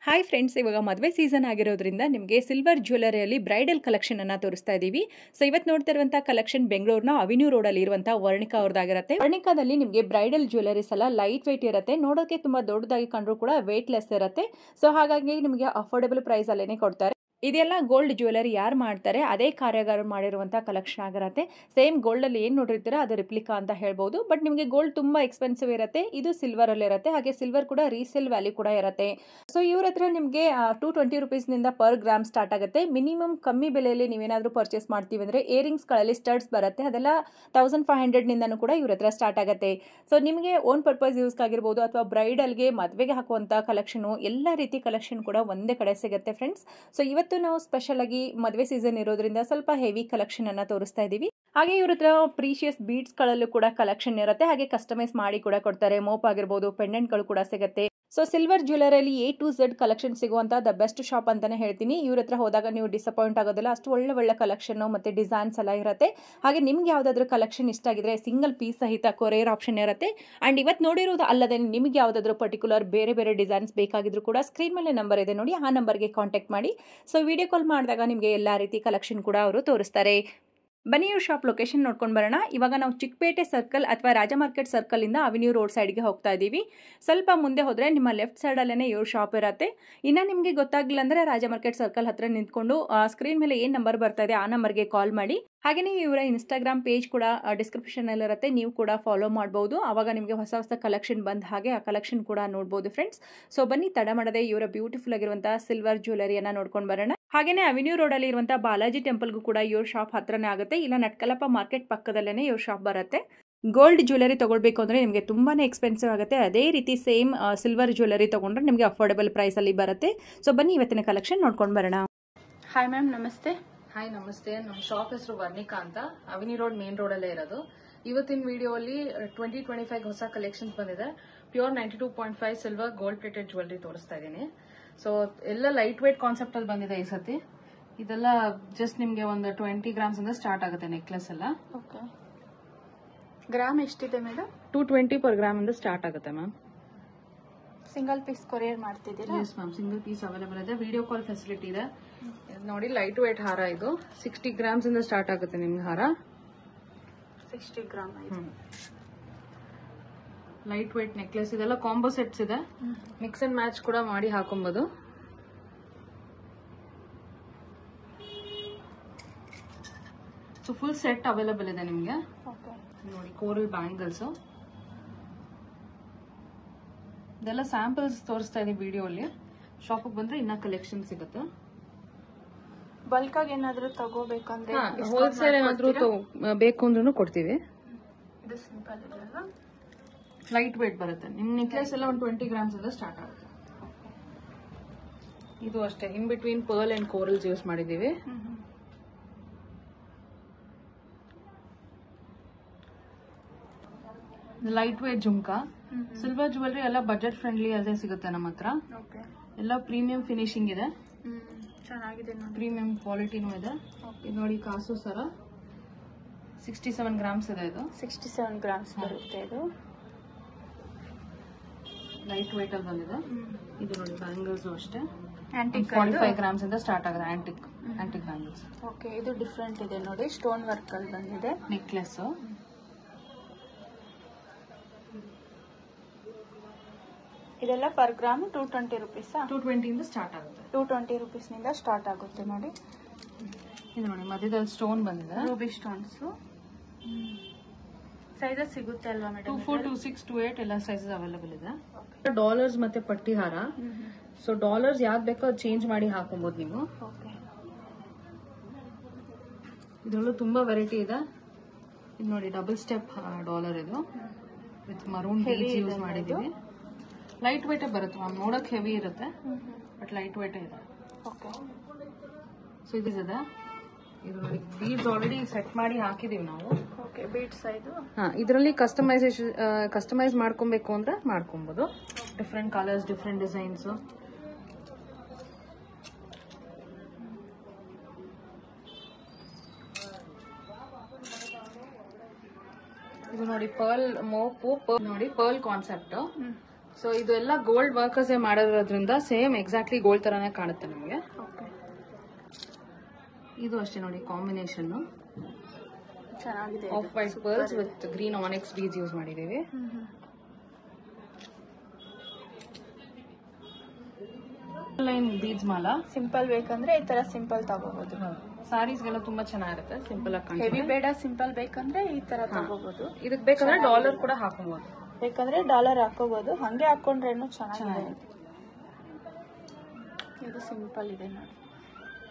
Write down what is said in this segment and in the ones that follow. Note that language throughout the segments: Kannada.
ಹಾಯ್ ಫ್ರೆಂಡ್ಸ್, ಇವಾಗ ಮದುವೆ ಸೀಸನ್ ಆಗಿರೋದ್ರಿಂದ ನಿಮಗೆ ಸಿಲ್ವರ್ ಜ್ಯುವೆಲರಿಯಲ್ಲಿ ಬ್ರೈಡಲ್ ಕಲೆಕ್ಷನ್ ಅನ್ನ ತೋರಿಸ್ತಾ ಇದ್ದೀವಿ. ಸೊ ಇವತ್ತು ನೋಡ್ತಾ ಇರುವಂತಹ ಕಲೆಕ್ಷನ್ ಬೆಂಗಳೂರಿನ ಅವಿನ್ಯೂ ರೋಡ್ ಅಲ್ಲಿ ಇರುವಂತಹ ವರ್ಣಿಕಾ ಅವ್ರದ್ದಾಗಿರುತ್ತೆ. ವರ್ಣಿಕಾದಲ್ಲಿ ನಿಮಗೆ ಬ್ರೈಡಲ್ ಜ್ಯುವೆಲರೀಸ್ ಎಲ್ಲ ಲೈಟ್ ವೇಟ್ ಇರುತ್ತೆ, ನೋಡೋಕೆ ತುಂಬಾ ದೊಡ್ಡದಾಗಿ ಕಂಡ್ರು ಕೂಡ ವೇಟ್ ಲೆಸ್ ಇರುತ್ತೆ. ಸೊ ಹಾಗಾಗಿ ನಿಮಗೆ ಅಫೋರ್ಡಬಲ್ ಪ್ರೈಸ್ ಅಲ್ಲೇನೆ ಕೊಡ್ತಾರೆ. ಇದೆಲ್ಲ ಗೋಲ್ಡ್ ಜ್ಯುವೆಲರಿ ಯಾರು ಮಾಡ್ತಾರೆ ಅದೇ ಕಾರ್ಯಗಾರ ಮಾಡಿರುವಂತಹ ಕಲೆಕ್ಷನ್ ಆಗಿರುತ್ತೆ. ಸೇಮ್ ಗೋಲ್ಡ್ ಅಲ್ಲಿ ಏನ್ ನೋಡಿರ್ತೀರಾ ಅದು ರಿಪ್ಲಿಕಾ ಅಂತ ಹೇಳ್ಬೋದು. ಬಟ್ ನಿಮಗೆ ಗೋಲ್ಡ್ ತುಂಬಾ ಎಕ್ಸ್ಪೆನ್ಸಿವ್ ಇರುತ್ತೆ, ಇದು ಸಿಲ್ವರ್ ಅಲ್ಲಿ ಇರುತ್ತೆ. ಹಾಗೆ ಸಿಲ್ವರ್ ಕೂಡ ರೀಸೇಲ್ ವ್ಯಾಲ್ಯೂ ಕೂಡ ಇರುತ್ತೆ. ಸೊ ಇವ್ರ ಹತ್ರ ನಿಮಗೆ 220 rupees ನಿಂದ ಪರ್ ಗ್ರಾಮ್ ಸ್ಟಾರ್ಟ್ ಆಗುತ್ತೆ. ಮಿನಿಮಮ್ ಕಮ್ಮಿ ಬೆಲೆಯಲ್ಲಿ ನೀವೇನಾದ್ರೂ ಪರ್ಚೇಸ್ ಮಾಡ್ತೀವಿ ಅಂದ್ರೆ ಇಯರಿಂಗ್ಸ್ ಗಳಲ್ಲಿ ಸ್ಟಡ್ಸ್ ಬರುತ್ತೆ, ಅದೆಲ್ಲ 1500 ನಿಂದನೂ ಕೂಡ ಇವ್ರ ಹತ್ರ ಸ್ಟಾರ್ಟ್ ಆಗುತ್ತೆ. ಸೊ ನಿಮಗೆ ಓನ್ ಪರ್ಪಸ್ ಯೂಸ್ ಆಗಿರ್ಬೋದು ಅಥವಾ ಬ್ರೈಡಲ್ಗೆ ಮದುವೆಗೆ ಹಾಕುವಂತ ಕಲೆಕ್ಷನ್, ಎಲ್ಲ ರೀತಿ ಕಲೆಕ್ಷನ್ ಕೂಡ ಒಂದೇ ಕಡೆ ಸಿಗುತ್ತೆ ಫ್ರೆಂಡ್ಸ್. ಸೊ ಇವತ್ತು ನಾವು ಸ್ಪೆಷಲ್ ಆಗಿ ಮದುವೆ ಸೀಸನ್ ಇರೋದ್ರಿಂದ ಸ್ವಲ್ಪ ಹೆವಿ ಕಲೆಕ್ಷನ್ ಅನ್ನ ತೋರಿಸ್ತಾ ಇದೀವಿ. ಹಾಗೆ ಇವ್ರ ಹತ್ರ ಪ್ರೀಶಿಯಸ್ ಬೀಡ್ಸ್ ಗಳಲ್ಲೂ ಕೂಡ ಕಲೆಕ್ಷನ್ ಇರುತ್ತೆ, ಹಾಗೆ ಕಸ್ಟಮೈಸ್ ಮಾಡಿ ಕೂಡ ಕೊಡ್ತಾರೆ. ಮೋಪ್ ಆಗಿರ್ಬೋದು, ಪೆಂಡೆಂಟ್ ಗಳು ಕೂಡ ಸಿಗುತ್ತೆ. ಸೊ ಸಿಲ್ವರ್ ಜ್ಯುವೆಲರಿಯಲ್ಲಿ A to Z ಕಲೆಕ್ಷನ್ ಸಿಗುವಂತ ದ ಬೆಸ್ಟ್ ಶಾಪ್ ಅಂತಾನೆ ಹೇಳ್ತೀನಿ. ಇವ್ರ ಹತ್ರ ಹೋದಾಗ ನೀವು ಡಿಸಪಾಯಿಂಟ್ ಆಗೋದಿಲ್ಲ, ಅಷ್ಟು ಒಳ್ಳೆ ಕಲೆಕ್ಷನ್ ಮತ್ತೆ ಡಿಸೈನ್ಸ್ ಎಲ್ಲ ಇರುತ್ತೆ. ಹಾಗೆ ನಿಮ್ಗೆ ಯಾವ್ದಾದ್ರು ಕಲೆಕ್ಷನ್ ಇಷ್ಟ ಆಗಿದ್ರೆ ಸಿಂಗಲ್ ಪೀಸ್ ಸಹಿತ ಕೊರಿಯರ್ ಆಪ್ಷನ್ ಇರುತ್ತೆ. ಅಂಡ್ ಇವತ್ತು ನೋಡಿರೋದು ಅಲ್ಲದೆ ನಿಮ್ಗೆ ಯಾವ್ದಾದ್ರು ಪರ್ಟಿಕ್ಯುಲರ್ ಬೇರೆ ಡಿಸೈನ್ಸ್ ಬೇಕಾಗಿದ್ರು ಕೂಡ ಸ್ಕ್ರೀನ್ ಮೇಲೆ ನಂಬರ್ ಇದೆ ನೋಡಿ, ಆ ನಂಬರ್ಗೆ ಕಾಂಟ್ಯಾಕ್ಟ್ ಮಾಡಿ. ಸೊ ವಿಡಿಯೋ ಕಾಲ್ ಮಾಡಿದಾಗ ನಿಮಗೆ ಎಲ್ಲಾ ರೀತಿ ಕಲೆಕ್ಷನ್ ಕೂಡ ಅವರು ತೋರಿಸ್ತಾರೆ. ಬನ್ನಿ ಇವ್ರ ಶಾಪ್ ಲೊಕೇಶನ್ ನೋಡ್ಕೊಂಡು ಬರೋಣ. ಇವಾಗ ನಾವು ಚಿಕ್ಕಪೇಟೆ ಸರ್ಕಲ್ ಅಥವಾ ರಾಜ ಮಾರ್ಕೆಟ್ ಸರ್ಕಲ್ ಇಂದ ಅವಿನ್ಯೂ ರೋಡ್ ಸೈಡ್ಗೆ ಹೋಗ್ತಾ ಇದೀವಿ. ಸ್ವಲ್ಪ ಮುಂದೆ ಹೋದ್ರೆ ನಿಮ್ಮ ಲೆಫ್ಟ್ ಸೈಡ್ ಅಲ್ಲೇನೆ ಇವ್ರ ಶಾಪ್ ಇರುತ್ತೆ. ಇನ್ನ ನಿಮ್ಗೆ ಗೊತ್ತಾಗ್ಲಿಲ್ಲ ಅಂದ್ರೆ ರಾಜ ಮಾರ್ಕೆಟ್ ಸರ್ಕಲ್ ಹತ್ರ ನಿಂತ್ಕೊಂಡು ಸ್ಕ್ರೀನ್ ಮೇಲೆ ಏನ್ ನಂಬರ್ ಬರ್ತಾ ಇದೆ ಆ ನಂಬರ್ಗೆ ಕಾಲ್ ಮಾಡಿ. ಹಾಗೆ ನೀವು ಇವರ ಇನ್ಸ್ಟಾಗ್ರಾಮ್ ಪೇಜ್ ಕೂಡ ಡಿಸ್ಕ್ರಿಪ್ಷನ್ ಅಲ್ಲಿ ಇರುತ್ತೆ, ನೀವು ಕೂಡ ಫಾಲೋ ಮಾಡಬಹುದು. ಅವಾಗ ನಿಮಗೆ ಹೊಸ ಕಲೆಕ್ಷನ್ ಬಂದ ಹಾಗೆ ಆ ಕಲೆಕ್ಷನ್ ಕೂಡ ನೋಡಬಹುದು ಫ್ರೆಂಡ್ಸ್. ಸೊ ಬನ್ನಿ ತಡ ಮಾಡದೆ ಇವರ ಬ್ಯೂಟಿಫುಲ್ ಆಗಿರುವಂತಹ ಸಿಲ್ವರ್ ಜ್ಯುವೆಲರಿಯನ್ನ ನೋಡ್ಕೊಂಡು ಬರೋಣ. ಹಾಗೇನೆ ಅವಿನ್ಯೂ ರೋಡ್ ಅಲ್ಲಿ ಇರುವಂತಹ ಬಾಲಾಜಿ ಟೆಂಪಲ್ಗೂ ಕೂಡ ಇವ್ರ ಶಾಪ್ ಹತ್ರನೇ ಆಗುತ್ತೆ, ಇಲ್ಲ ನಟ್ಕಲಪ್ಪ ಮಾರ್ಕೆಟ್ ಪಕ್ಕದಲ್ಲೇನೆ ಇವ್ರ ಶಾಪ್ ಬರುತ್ತೆ. ಗೋಲ್ಡ್ ಜ್ಯುವೆಲರಿ ತಗೊಳ್ಬೇಕು ಅಂದ್ರೆ ನಿಮಗೆ ತುಂಬಾನೇ ಎಕ್ಸ್ಪೆನ್ಸಿವ್ ಆಗುತ್ತೆ. ಅದೇ ರೀತಿ ಸೇಮ್ ಸಿಲ್ವರ್ ಜ್ಯುವೆಲರಿ ತಗೊಂಡ್ರೆ ನಿಮಗೆ ಅಫೋರ್ಡಬಲ್ ಪ್ರೈಸ್ ಅಲ್ಲಿ ಬರುತ್ತೆ. ಸೊ ಬನ್ನಿ ಇವತ್ತಿನ ಕಲೆಕ್ಷನ್ ನೋಡ್ಕೊಂಡು ಬರೋಣ. ಹಾಯ್ ಮ್ಯಾಮ್, ನಮಸ್ತೆ. ಹಾಯ್ ನಮಸ್ತೆ, ನಮ್ಮ ಶಾಪ್ ಹೆಸರು ವರ್ಣಿಕಾ ಅಂತ, ಅವಿನಿ ರೋಡ್ ಮೇನ್ ರೋಡ್ ಅಲ್ಲೇ ಇರೋದು. ಇವತ್ತಿನ ವಿಡಿಯೋ ಅಲ್ಲಿ 2025 ಹೊಸ ಕಲೆಕ್ಷನ್ಸ್ ಬಂದಿದೆ. Pure 92.5 silver gold plated jewellery ತೋರಿಸ್ತಾ ಇದ್ದೀನಿ. ಸೊ ಎಲ್ಲ ಲೈಟ್ ವೇಟ್ ಕಾನ್ಸೆಪ್ಟ್ ಅಲ್ಲಿ ಬಂದಿದೆ ಈ ಸತಿ. ಇದೆಲ್ಲ ಜಸ್ಟ್ ನಿಮ್ಗೆ ಒಂದು 20 ಗ್ರಾಮ್ಸ್ ಇಂದ ಸ್ಟಾರ್ಟ್ ಆಗುತ್ತೆ ನೆಕ್ಲೆಸ್ ಎಲ್ಲ. ಓಕೆ, ಗ್ರಾಮ್ ಎಷ್ಟಿದೆ ಮೇಡಮ್? 220 per ಗ್ರಾಮ್ ಇಂದ ಸ್ಟಾರ್ಟ್ ಆಗುತ್ತೆ ಮ್ಯಾಮ್. ಸಿಂಗಲ್ ಪೀಸ್ ಕೊರಿಯರ್ ಮಾಡ್ತಿದ್ದೀರಾ? Yes ma'am, single piece available ಇದೆ, ವಿಡಿಯೋ ಕಾಲ್ ಫೆಸಿಲಿಟಿ ಇದೆ. ನೋಡಿ ಲೈಟ್ ವೇಟ್ ಹಾರ, ಇದು 60 ಗ್ರಾಮ್ಸ್ ಇಂದ ಸ್ಟಾರ್ಟ್ ಆಗುತ್ತೆ ನಿಮ್ಗೆ ಹಾರ. 60 ಗ್ರಾಮ್ ಲೈಟ್ ವೇಟ್ ನೆಕ್ಲೆಸ್, ಇದೆಲ್ಲ ಕಾಂಬೋ ಸೆಟ್ಸ್ ಇದೆ, ಮಿಕ್ಸ್ ಅಂಡ್ ಮ್ಯಾಚ್ ಕೂಡ ಮಾಡಿ ಹಾಕೊಬಹುದು. ಸೊ ಫುಲ್ ಸೆಟ್ ಅವೈಲೇಬಲ್ ಇದೆ ನಿಮ್ಗೆ. ನೋಡಿ ಕೋರಲ್ ಬ್ಯಾಂಗಲ್ಸ್, ಇದೆಲ್ಲ ಸ್ಯಾಂಪಲ್ಸ್ ತೋರಿಸ್ತಾ ಇದೀವಿ ವಿಡಿಯೋ ಅಲ್ಲಿ. ಶಾಪಿಗೆ ಬಂದ್ರೆ ಇನ್ನ ಕಲೆಕ್ಷನ್ ಸಿಗುತ್ತೆ. ಬಲ್ಕ್ ಆಗಿ ಏನಾದ್ರೂ ತಗೋಬೇಕಂದ್ರೆ ಹೋಲ್ಸೇಲ್ ಏನಾದ್ರೂ ಬೇಕು ಅಂದ್ರೂ ಕೊಡ್ತೀವಿ. ಇದು ಸಿಂಪಲ್ ಇದೆ, ಲೈಟ್ ವೇಟ್ ಬರುತ್ತೆ. ನಿಮ್ ನೆಕ್ಲೆಸ್ ಎಲ್ಲ ಒಂದು 20 ಗ್ರಾಮ್ಸ್ ಇಂದ ಸ್ಟಾರ್ಟ್ ಆಗುತ್ತೆ. ಇದು ಅಷ್ಟೇ, in between pearl and corals use ಮಾಡಿದೀವಿ. Light weight jhumka, silver jewellery ಎಲ್ಲ ಬಜೆಟ್ ಫ್ರೆಂಡ್ಲಿ ಅಲ್ಲೇ ಸಿಗುತ್ತೆ ನಮ್ಮ ಹತ್ರ. ಎಲ್ಲ ಪ್ರೀಮಿಯಂ ಫಿನಿಶಿಂಗ್ ಇದೆ, ಚೆನ್ನಾಗಿದೆ, ಪ್ರೀಮಿಯಂ ಕ್ವಾಲಿಟಿನೂ ಇದೆ. ಇದು ನೋಡಿ ಕಾಸು ಸರ 67 ಗ್ರಾಮ್ಸ್ ಇದೆ. ಇದು 67 ಗ್ರಾಮ್ಸ್ ಬರುತ್ತೆ. ಇದು ಲೈಟ್ ವೇಟ್ ಅಲ್ಲಿ ಬಂದಿದೆ. ಇದು ನೋಡಿ ಬ್ಯಾಂಗಲ್ಸ್ ಅಷ್ಟೇ, ಆಂಟಿಕ್ 45 ಗ್ರಾಮ್ಸ್ ಇಂದ ಸ್ಟಾರ್ಟ್ ಆಗಿದೆ. Antique bangles. ಓಕೆ, ಇದು ಡಿಫ್ರೆಂಟ್ ಇದೆ ನೋಡಿ, ಸ್ಟೋನ್ ವರ್ಕ್ ಅಲ್ಲಿ ಬಂದಿದೆ. ನೆಕ್ಲೆಸ್ ಇದೆಲ್ಲ ಪರ್ ಗ್ರಾಮ್ 220 rupees. 220 ಇಂದ ಸ್ಟಾರ್ಟ್ ಆಗುತ್ತೆ. 220 rupees ನಿಂದ ಸ್ಟಾರ್ಟ್ ಆಗುತ್ತೆ ನೋಡಿ. ಇದು ನೋಡಿ ಮಧ್ಯದಲ್ಲಿ ಸ್ಟೋನ್ ಬಂದಿದೆ, ರೂಬಿ ಸ್ಟೋನ್ಸ್. ಸೈಜಸ್ ಸಿಗುತ್ತೆ ಅಲ್ವಾ ಮೇಡಮ್? 24, 26, 28 ಎಲ್ಲ ಸೈಜಸ್ ಅವೈಲೇಬಲ್ ಇದೆ. ಡಾಲರ್ಸ್ ಮತ್ತೆ ಪಟ್ಟಿ ಹಾರ. ಸೊ ಡಾಲರ್ಸ್ ಯಾವ್ದು ಬೇಕೋ ಅದು ಚೇಂಜ್ ಮಾಡಿ ಹಾಕೊಬಹುದು ನೀವು. ಇದ್ರಲ್ಲೂ ತುಂಬಾ ವೆರೈಟಿ ಇದೆ. ಇದು ನೋಡಿ ಡಬಲ್ ಸ್ಟೆಪ್ ಡಾಲರ್, ಇದು ವಿತ್ ಮರೂನ್ ಬೀಡ್ಸ್ ಯೂಸ್ ಮಾಡಿದೀವಿ. ಲೈಟ್ ವೇಟ್ ಬರುತ್ತೆ ಮ್ಯಾಮ್, ನೋಡಕ್ ಹೆವಿ ಇರುತ್ತೆ ಬಟ್ ಲೈಟ್ ವೇಟ್ ಇದೆ. ಸೊ ಇದು ಇದು ನೋಡಿ ಬೀಡ್ಸ್ ಆಲ್ರೆಡಿ ಸೆಟ್ ಮಾಡಿ ಹಾಕಿದೀವಿ ನಾವು. ಬೀಡ್ಸ್ ಇದು. ಇದರಲ್ಲಿ ಕಸ್ಟಮೈಸ್ ಮಾಡ್ಕೊಬೇಕು ಅಂದ್ರೆ ಮಾಡ್ಕೊಬಹುದು. Different colours, different designs. ಇದು ನೋಡಿ ಪರ್ಲ್ ಮೋಪು, ನೋಡಿ ಪರ್ಲ್ ಕಾನ್ಸೆಪ್ಟ್. ಸೊ ಇದೆಲ್ಲ ಗೋಲ್ಡ್ ವರ್ಕರ್ಸ್ ಮಾಡಿರೋದ್ರಿಂದ ಸೇಮ್ ಎಕ್ಸಾಕ್ಟ್ಲಿ ಗೋಲ್ಡ್ ತರಾನೇ ಕಾಣುತ್ತೆ ನಿಮಗೆ. ಇದು ಅಷ್ಟೇ ನೋಡಿ ಕಾಂಬಿನೇಷನ್ ಚೆನ್ನಾಗಿದೆ. Off white pearls with green onyx beads use ಮಾಡಿದ್ದೀವಿ. ಲೈನ್ ಬೀಡ್ಸ್ ಮಾಲಾ. ಸಿಂಪಲ್ ಬೇಕಂದ್ರೆ ಈ ತರ ಸಿಂಪಲ್ ತಗೋಬಹುದು. ಸಾರೀಸ್ಗೆಲ್ಲ ತುಂಬಾ ಚೆನ್ನಾಗಿರುತ್ತೆ, ಸಿಂಪಲ್ ಆಗಿ ಕಾಣುತ್ತೆ. ಹೆವಿ ಬೇಡ, ಸಿಂಪಲ್ ಬೇಕಂದ್ರೆ ಈ ತರ ತಗೋಬಹುದು. ಇದಕ್ಕೆ ಬೇಕಂದ್ರೆ ಡಾಲರ್ ಕೂಡ ಹಾಕೋಬಹುದು. ಬೇಕಂದ್ರೆ ಡಾಲರ್ ಹಾಕೋಬಹುದು, ಹಂಗೆ ಹಾಕೊಂಡ್ರೇನು ಚೆನ್ನಾಗಿದೆ. ಇದು ಸಿಂಪಲ್ ಇದೆ ನೋಡಿ.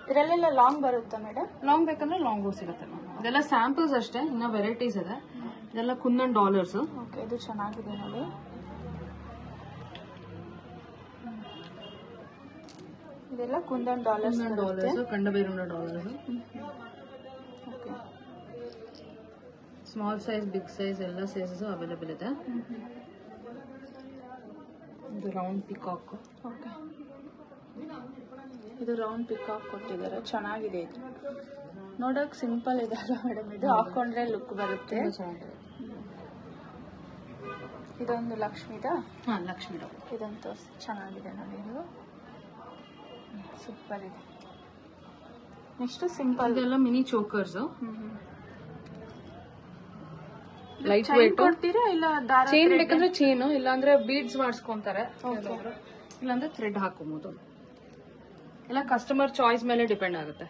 ಇದರಲ್ಲೆಲ್ಲ ಲಾಂಗ್ ಬರುತ್ತಾ ಮೇಡಮ್? ಲಾಂಗ್ ಬೇಕಂದ್ರೆ ಲಾಂಗ್ ಸಿಗುತ್ತೆ. ಇದೆಲ್ಲ ಸ್ಯಾಂಪಲ್ಸ್ ಅಷ್ಟೇ, ಇನ್ನ ವೆರೈಟೀಸ್ ಇದೆ. ಇದೆಲ್ಲ ಕುಂದನ್ ಡಾಲರ್ಸ್. ಓಕೆ, ಇದು ಚೆನ್ನಾಗಿದೆ ನೋಡಿ. ಇದೆಲ್ಲ kundan dollars, Gandaberunda dollars. Okay, small size, big size ಎಲ್ಲ ಸೈಜಸ್ ಅವೈಲೇಬಲ್ ಇದೆ. ಇದು ರೌಂಡ್ ಪಿಕಾಕ್. ಓಕೆ, ಇದು ರೌಂಡ್ ಪಿಕಾಕ್ ಕೊಟ್ಟಿದ್ದಾರೆ, ಚೆನ್ನಾಗಿದೆ. ಇದು ನೋಡಕ್ ಸಿಂಪಲ್ ಇದೆ ಮೇಡಮ್. ಇದು ಹಾಕೊಂಡ್ರೆ ಲುಕ್ ಬರುತ್ತೆ. ಇದೊಂದು ಲಕ್ಷ್ಮಿದಾ? ಹಾ, ಲಕ್ಷ್ಮಿ. ಇದಂತೂ ಚೆನ್ನಾಗಿದೆ ನೋಡಿ. ಇದು ಸೂಪರ್ ಇದೆ. Next simple. ಇದೆಲ್ಲ ಮಿನಿ ಚೋಕರ್ಸ್. ಲೈಟ್ ವೇಟ್ ಕೊಡ್ತೀರಾ ಇಲ್ಲ ದಾರ? ಚೈನ್ ಬೇಕಂದ್ರೆ ಚೈನ್, ಇಲ್ಲಾಂದ್ರೆ ಬೀಡ್ಸ್ ಮಾಡಿಸ್ಕೊಂತಾರೆ, ಇಲ್ಲಾಂದ್ರೆ ಥ್ರೆಡ್ ಹಾಕೋಬಹುದು. ಎಲ್ಲ ಕಸ್ಟಮರ್ ಚಾಯ್ಸ್ ಮೇಲೆ ಡಿಪೆಂಡ್ ಆಗುತ್ತೆ.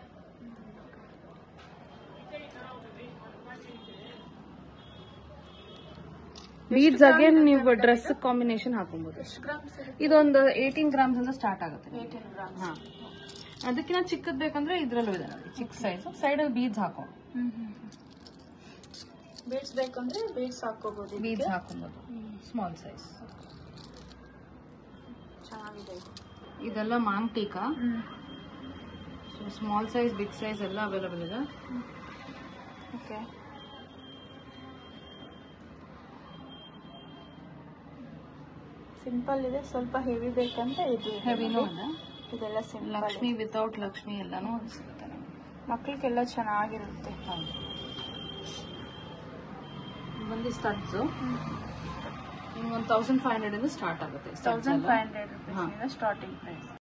ಬೀಡ್ಸ್ ಅಗೇನ್ ನೀವು ಡ್ರೆಸ್ ಕಾಂಬಿನೇಷನ್ ಹಾಕೊಬಹುದು. ಇದೊಂದು 18 ಗ್ರಾಮ್ಸ್ ಇಂದ ಸ್ಟಾರ್ಟ್ ಆಗುತ್ತೆ. 18 ಗ್ರಾಮ್ಸ್. ಹಾ, ಅದಕ್ಕಿಂತ ಚಿಕ್ಕದ್ ಬೇಕಂದ್ರೆ ಇದ್ರಲ್ಲೂ ಇದೆ ನೋಡಿ, ಚಿಕ್ಕ ಸೈಜ್. ಸೈಡ್ ಅಲ್ಲಿ ಬೀಡ್ಸ್ ಹಾಕೋ. ಬೀಡ್ಸ್ ಬೇಕಂದ್ರೆ ಬೀಡ್ಸ್ ಹಾಕೋಬಹುದು. ಬೀಡ್ಸ್ ಹಾಕೊಬಹುದು, ಸ್ಮಾಲ್ ಸೈಜ್. ಚೆನ್ನಾಗಿದೆ. ಇದೆಲ್ಲ maang tikka. Small size, big size ಎಲ್ಲ ಅವೈಲೇಬಲ್ ಇದೆ. ಓಕೆ, ಸಿಂಪಲ್ ಇದೆ. ಸ್ವಲ್ಪ ಹೆವಿ ಬೇಕಂದ್ರೆ ಇದು ಹೆವಿನೂ ಇದೆ. ಇದೆಲ್ಲ ಸಿಂಪಲ್. ಲಕ್ಷ್ಮಿ ವಿತೌಟ್ ಲಕ್ಷ್ಮಿ ಎಲ್ಲಾನು ಸಿಗುತ್ತೆ. ಮಕ್ಕಳಿಗೆಲ್ಲ ಚೆನ್ನಾಗಿರುತ್ತೆ. ಹೌದು. ಬಂದು ಸ್ಟಡ್ಸ್ 1500 ಇಂದ ಸ್ಟಾರ್ಟ್ ಆಗುತ್ತೆ. 1500 ರೂಪೀಸ್ ಸ್ಟಾರ್ಟಿಂಗ್ ಪ್ರೈಸ್.